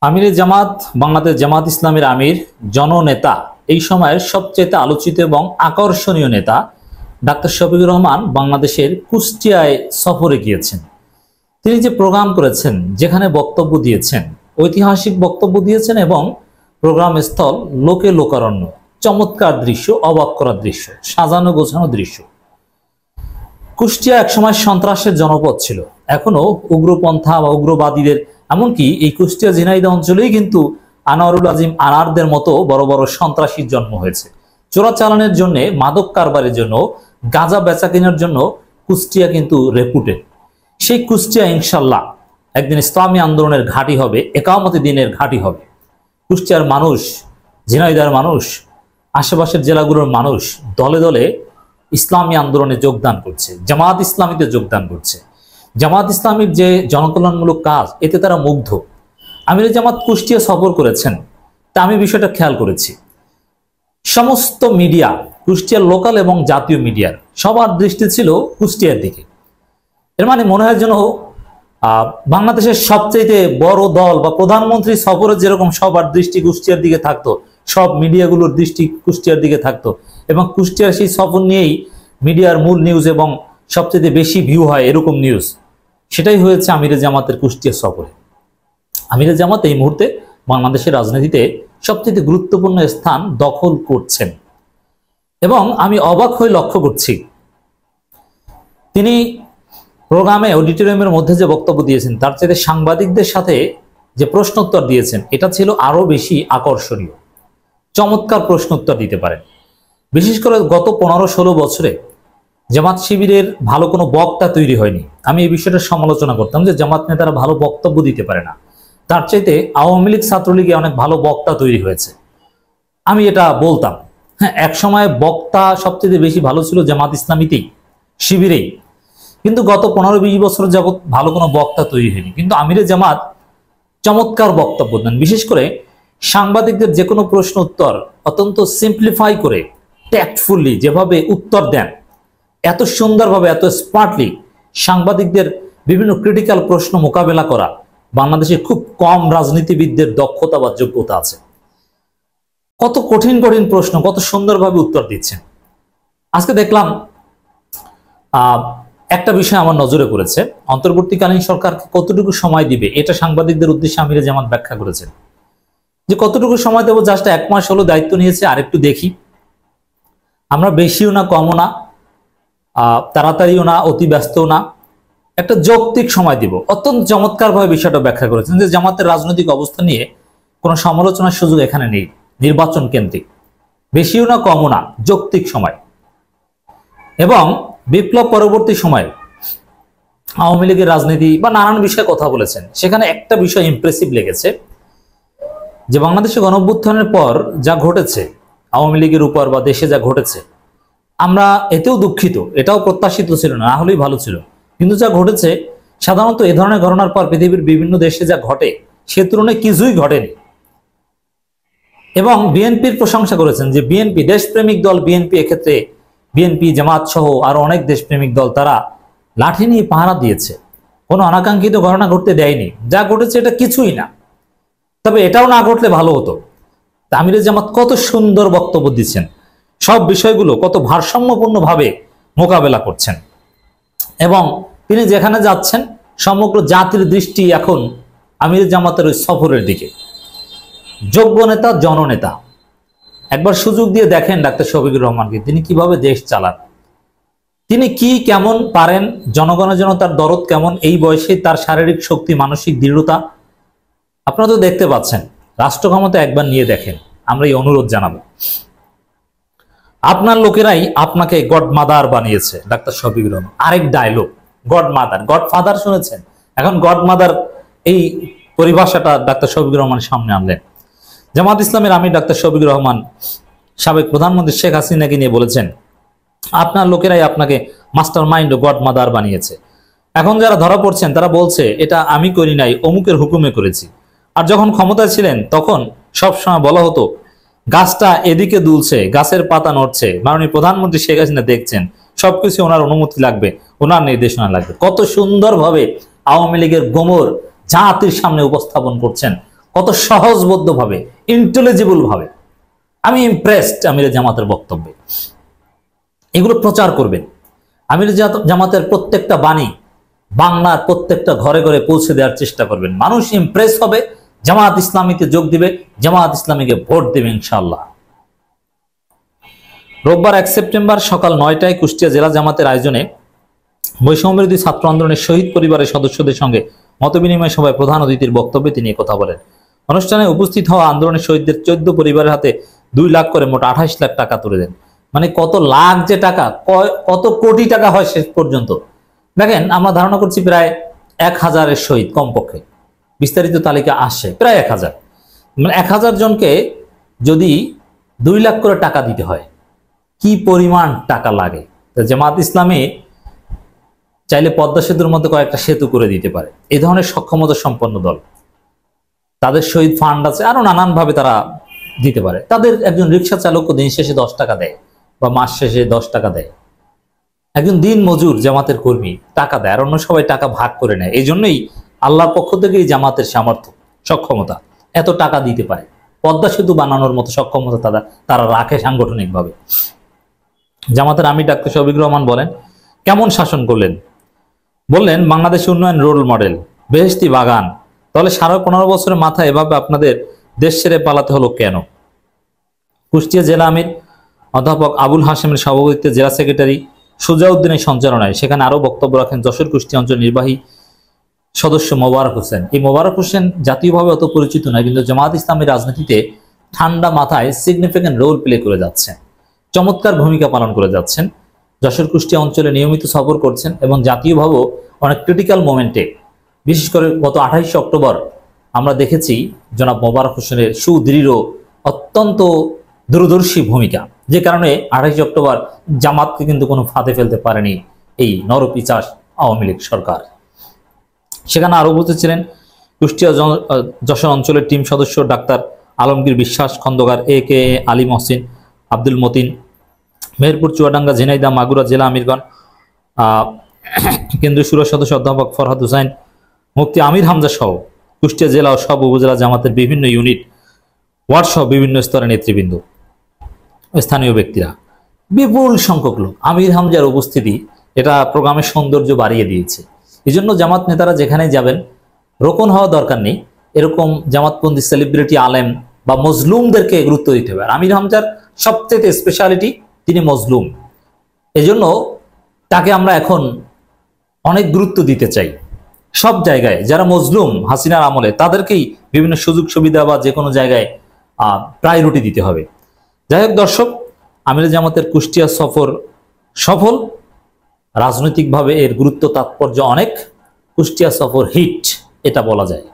আমিরে জামাত বাংলাদেশ জামাত ইসলামের আমির জননেতা এই সময়ের সবচেয়ে আলোচিত এবং আকর্ষণীয় নেতা ডাক্তার শফিকুর রহমান বাংলাদেশের কুষ্টিয়ায় সফরে গিয়েছেন। তিনি যে প্রোগ্রাম করেছেন, যেখানে বক্তব্য দিয়েছেন, ঐতিহাসিক বক্তব্য দিয়েছেন এবং প্রোগ্রাম স্থল লোকে লোকারণ্য, চমৎকার দৃশ্য, অবাক করার দৃশ্য, সাজানো গোছানো দৃশ্য। কুষ্টিয়া একসময় সন্ত্রাসের জনপদ ছিল, এখনো উগ্রপন্থা বা উগ্রবাদীদের, এমনকি এই কুষ্টিয়া ঝিনাইদহ অঞ্চলেই কিন্তু আনোয়ারুল আজিম আনারদের মতো বড় বড় সন্ত্রাসীর জন্ম হয়েছে। চোরাচালানের জন্য, মাদক কারবারের জন্য, গাঁজা বেচা কেনার জন্য কুষ্টিয়া কিন্তু রেপুটেড। সেই কুষ্টিয়া ইনশাল্লাহ একদিন ইসলামী আন্দোলনের ঘাঁটি হবে, একামতে দিনের ঘাঁটি হবে। কুষ্টিয়ার মানুষ, ঝিনাইদহের মানুষ, আশেপাশের জেলাগুলোর মানুষ দলে দলে ইসলামী আন্দোলনে যোগদান করছে, জামাত ইসলামীতে যোগদান করছে। জামাত ইসলামীর যে জনকল্যাণমূলক কাজ, এতে তারা মুগ্ধ। আমিরে জামাত কুষ্টিয়া সফর করেছেন, তা আমি বিষয়টা খেয়াল করেছি। সমস্ত মিডিয়া, কুষ্টিয়ার লোকাল এবং জাতীয় মিডিয়ার সবার দৃষ্টি ছিল কুষ্টিয়ার দিকে। এর মানে মনে হয় যেন বাংলাদেশের সবচেয়ে বড় দল বা প্রধানমন্ত্রী সফরে যেরকম সবার দৃষ্টি কুষ্টিয়ার দিকে থাকতো, সব মিডিয়াগুলোর দৃষ্টি কুষ্টিয়ার দিকে থাকতো, এবং কুষ্টিয়ার সেই সফর নিয়েই মিডিয়ার মূল নিউজ এবং সবচেয়ে বেশি ভিউ হয় এরকম নিউজ, সেটাই হয়েছে আমিরে জামাতের কুষ্টিয়া সফরে। আমিরে জামাত এই মুহূর্তে বাংলাদেশের রাজনীতিতে সবচেয়ে গুরুত্বপূর্ণ স্থান দখল করছেন এবং আমি অবাক হয়ে লক্ষ্য করছি, তিনি প্রোগ্রামে অডিটোরিয়ামের মধ্যে যে বক্তব্য দিয়েছেন, তার চাইতে সাংবাদিকদের সাথে যে প্রশ্নোত্তর দিয়েছেন, এটা ছিল আরো বেশি আকর্ষণীয়। চমৎকার প্রশ্নোত্তর দিতে পারেন। বিশেষ করে গত 15-16 বছরে জামাত শিবিরের ভালো কোনো বক্তা তৈরি হয়নি। আমি এই বিষয়টা সমালোচনা করতাম যে জামাত নেতারা ভালো বক্তব্য দিতে পারে না, তার চাইতে আওয়ামী লীগ ছাত্রলীগে অনেক ভালো বক্তা তৈরি হয়েছে, আমি এটা বলতাম। হ্যাঁ, এক সময় বক্তা সবচেয়ে বেশি ভালো ছিল জামাত ইসলামীতেই, শিবিরেই, কিন্তু গত 15-20 বছর যাবৎ ভালো কোনো বক্তা তৈরি হয়নি। কিন্তু আমিরে জামাত চমৎকার বক্তব্য দেন। বিশেষ করে সাংবাদিকদের যে কোনো প্রশ্ন উত্তর অত্যন্ত সিম্পলিফাই করে, ট্যাক্টফুলি যেভাবে উত্তর দেন, এত সুন্দরভাবে, এত স্মার্টলি সাংবাদিকদের বিভিন্ন ক্রিটিক্যাল প্রশ্ন মোকাবেলা করা বাংলাদেশে খুব কম রাজনীতিবিদদের দক্ষতা বা যোগ্যতা আছে। কত কঠিন কঠিন প্রশ্ন কত সুন্দরভাবে উত্তর দিচ্ছেন। আজকে দেখলাম একটা বিষয় আমার নজরে পড়েছে, অন্তর্বর্তীকালীন সরকারকে কতটুকু সময় দিবে, এটা সাংবাদিকদের উদ্দেশ্যে আমিরে জামাত ব্যাখ্যা করেছেন যে কতটুকু সময় দেবো, জাস্ট 1 মাস হলো দায়িত্ব নিয়েছে, আরেকটু দেখি, আমরা বেশিও না কমও না, তাড়াতাড়িও না, অতি ব্যস্তও না, একটা যৌক্তিক সময় দিব। অত্যন্ত চমৎকারভাবে বিষয়টা ব্যাখ্যা করেছেন যে জামাতের রাজনৈতিক অবস্থা নিয়ে কোনো সমালোচনার সুযোগ এখানে নেই, নির্বাচন কেন্দ্রিক, বেশিও না কমও না, যৌক্তিক সময়। এবং বিপ্লব পরবর্তী সময়ে আওয়ামী লীগের রাজনীতি বা নানান বিষয়ে কথা বলেছেন। সেখানে একটা বিষয় ইমপ্রেসিভ লেগেছে যে বাংলাদেশে গণঅভ্যুত্থানের পর যা ঘটেছে আওয়ামী লীগের উপর বা দেশে যা ঘটেছে, আমরা এতেও দুঃখিত, এটাও প্রত্যাশিত ছিল না, হলেই ভালো ছিল, কিন্তু যা ঘটেছে সাধারণত এ ধরনের ঘটনার পর পৃথিবীর বিভিন্ন দেশে যা ঘটে সে তুলনায় কিছুই ঘটেনি। এবং বিএনপির প্রশংসা করেছেন যে বিএনপি, দেশপ্রেমিক দল বিএনপি, এক্ষেত্রে বিএনপি, জামাত সহ আরো অনেক দেশপ্রেমিক দল, তারা লাঠি নিয়ে পাহারা দিয়েছে, কোনো অনাকাঙ্ক্ষিত ঘটনা ঘটতে দেয়নি। যা ঘটেছে এটা কিছুই না, তবে এটাও না ঘটলে ভালো হতো। আমিরে জামাত কত সুন্দর বক্তব্য দিচ্ছেন, সব বিষয়গুলো কত ভারসাম্যপূর্ণভাবে মোকাবেলা করছেন। এবং তিনি যেখানে যাচ্ছেন সমগ্র জাতির দৃষ্টি এখন আমিরে জামাতের ওই সফরের দিকে। যোগ্য নেতা, জননেতা, একবার সুযোগ দিয়ে দেখেন ডাক্তার শফিকুর রহমানকে, তিনি কিভাবে দেশ চালান, তিনি কি কেমন পারেন, জনগণের জন্য তার দরদ কেমন, এই বয়সে তার শারীরিক শক্তি, মানসিক দৃঢ়তা আপনারা তো দেখতে পাচ্ছেন। রাষ্ট্র ক্ষমতা একবার নিয়ে দেখেন, আমরা এই অনুরোধ জানাবো। আপনার লোকেরাই আপনাকে গডমাদার বানিয়েছে ডাক্তার শফিকুর রহমান। আরেক ডায়লগ, গডমাদার, গডফাদার শুনেছেন, এখন গডমাদার এই পরিভাষাটা ডাক্তার শফিকুর রহমানের সামনে আনলেন। জামাত ইসলামের আমির ডাক্তার শফিকুর রহমান সাবেক প্রধানমন্ত্রী শেখ হাসিনাকে নিয়ে বলেছেন, আপনার লোকেরাই আপনাকে মাস্টার মাইন্ড ও গডমাদার বানিয়েছে। এখন যারা ধরা পড়ছেন তারা বলছে এটা আমি করি নাই, অমুকের হুকুমে করেছি। আর যখন ক্ষমতায় ছিলেন তখন সবসময় বলা হতো গাছটা এদিকে দুলছে, গাছের পাতা নড়ছে, মাননীয় প্রধানমন্ত্রী শেখ হাসিনা দেখছেন, সবকিছু ওনার অনুমতি লাগবে, ওনার নির্দেশনা লাগবে। কত সুন্দরভাবে আওয়ামী লীগের গোমর জাতির সামনে উপস্থাপন করছেন, কত সহজবোধ্যভাবে, ইন্টেলিজিবল ভাবে। আমি ইমপ্রেসড আমির জামাতের বক্তব্যে। এগুলো প্রচার করবেন। আমির জামাতের প্রত্যেকটা বাণী বাংলার প্রত্যেকটা ঘরে ঘরে পৌঁছে দেওয়ার চেষ্টা করবেন। মানুষ ইমপ্রেস হবে, জামাত ইসলামীতে যোগ দিবে, জামাত ইসলামীকে ভোট দেবে ইনশাআল্লাহ। রোববার 1 সেপ্টেম্বর সকাল 9টায় কুষ্টিয়া জেলা জামাতের আয়োজনে বৈষম্যবিরোধী ছাত্র আন্দোলনের শহীদ পরিবারের সদস্যদের সঙ্গে মতবিনিময় সভায় প্রধান অতিথির বক্তব্যে তিনি কথা বলেন। অনুষ্ঠানে উপস্থিত হওয়া আন্দোলনের শহীদদের 14 পরিবারের হাতে 2 লাখ করে মোট 28 লাখ টাকা তুলে দেন। মানে কত লাখ যে টাকা, কত কোটি টাকা হয় শেষ পর্যন্ত। দেখেন, আমরা ধারণা করছি প্রায় 1000-এর শহীদ কমপক্ষে, বিস্তারিত তালিকা আসে প্রায় 1000। মানে 1000 জনকে যদি 2 লাখ করে টাকা দিতে হয়, কি পরিমাণ টাকা লাগে। জামাত ইসলামী চাইলে পদ্মা সেতুর মধ্যে কয়েকটা সেতু করে দিতে পারে। এই ধরনের সক্ষমতা সম্পন্ন দল। তাদের শহীদ ফান্ড আছে, আরো নানানভাবে তারা দিতে পারে। তাদের একজন রিক্সা চালকও দিন শেষে 10 টাকা দেয় বা মাস শেষে 10 টাকা দেয়। একজন দিন মজুর জামাতের কর্মী টাকা দেয়, আর অন্য সবাই টাকা ভাগ করে নেয়। এই জন্যই আল্লাহর পক্ষ থেকেই জামাতের সামর্থ্য, সক্ষমতা এত টাকা দিতে পারে। পদ্মা সেতু বানানোর মতো সক্ষমতা তারা রাখে সাংগঠনিকভাবে। জামাতের আমির ডাক্তার শফিকুর রহমান বলেন, কেমন শাসন করলেন? বললেন, বাংলাদেশ উন্নয়ন রোল মডেল, বেহেশতি বাগান। তাহলে 15.5 বছরের মাথায় এভাবে আপনাদের দেশ ছেড়ে পালাতে হলো কেন? কুষ্টিয়া জেলা আমির অধ্যাপক আবুল হাশেমের সভাপতিত্বে জেলা সেক্রেটারি সুজাউদ্দিনের সঞ্চালনায় সেখানে আরো বক্তব্য রাখেন যশোর কুষ্টিয়া অঞ্চল নির্বাহী সদস্য মোবারক হোসেন। এই মোবারক হোসেন জাতীয়ভাবে অত পরিচিত নয়, কিন্তু জামাত ইসলামী রাজনীতিতে ঠান্ডা মাথায় সিগনিফিক্যান্ট রোল প্লে করে যাচ্ছেন, চমৎকার ভূমিকা পালন করে যাচ্ছেন। যশোর কুষ্টিয়া অঞ্চলে নিয়মিত সফর করছেন এবং জাতীয়ভাবেও অনেক ক্রিটিক্যাল মোমেন্টে, বিশেষ করে গত 28 অক্টোবর আমরা দেখেছি জনাব মোবারক হোসেনের সুদৃঢ়, অত্যন্ত দূরদর্শী ভূমিকা, যে কারণে 28 অক্টোবর জামাতকে কিন্তু কোনো ফাঁদে ফেলতে পারেনি এই নরপিচাস আওয়ামী লীগ সরকার। সেখানে আরো উপস্থিত ছিলেন কুষ্টিয়া যশোর অঞ্চলের টিম সদস্য ডাক্তার আলমগীর বিশ্বাস খন্দকার, AK আলী মহসিন, আব্দুল মতিন, মেহেরপুর, চুয়াডাঙ্গা, ঝিনাইদহ, মাগুরা জেলা আমিরগণ, কেন্দ্রীয় সুরা সদস্য অধ্যাপক ফরহাদ হুসাইন, মুফতি আমির হামজা সহ কুষ্টিয়া জেলা ও সব উপজেলা জামাতের বিভিন্ন ইউনিট, ওয়ার্ড সহ বিভিন্ন স্তরের নেতৃবৃন্দ, স্থানীয় ব্যক্তিরা, বিপুল সংখ্যক লোক। আমির হামজার উপস্থিতি এটা প্রোগ্রামের সৌন্দর্য বাড়িয়ে দিয়েছে। এই জন্য জামাত নেতারা যেখানে যাবেন, রোকন হওয়া দরকার নেই, এরকম জামাতপন্থী সেলিব্রিটি আলেম বা মজলুমদেরকে গুরুত্ব দিতে হবে। আর আমির হামজার সবচেয়ে স্পেশালিটি, তিনি মজলুম। এজন্য তাকে আমরা এখন অনেক গুরুত্ব দিতে চাই। সব জায়গায় যারা মজলুম হাসিনার আমলে, তাদেরকেই বিভিন্ন সুযোগ সুবিধা বা যে কোনো জায়গায় প্রায়োরিটি দিতে হবে। যাই হোক দর্শক, আমির জামাতের কুষ্টিয়া সফর সফল, রাজনৈতিকভাবে এর গুরুত্ব তাৎপর্য অনেক। কুষ্টিয়া সফর হিট, এটা বলা যায়।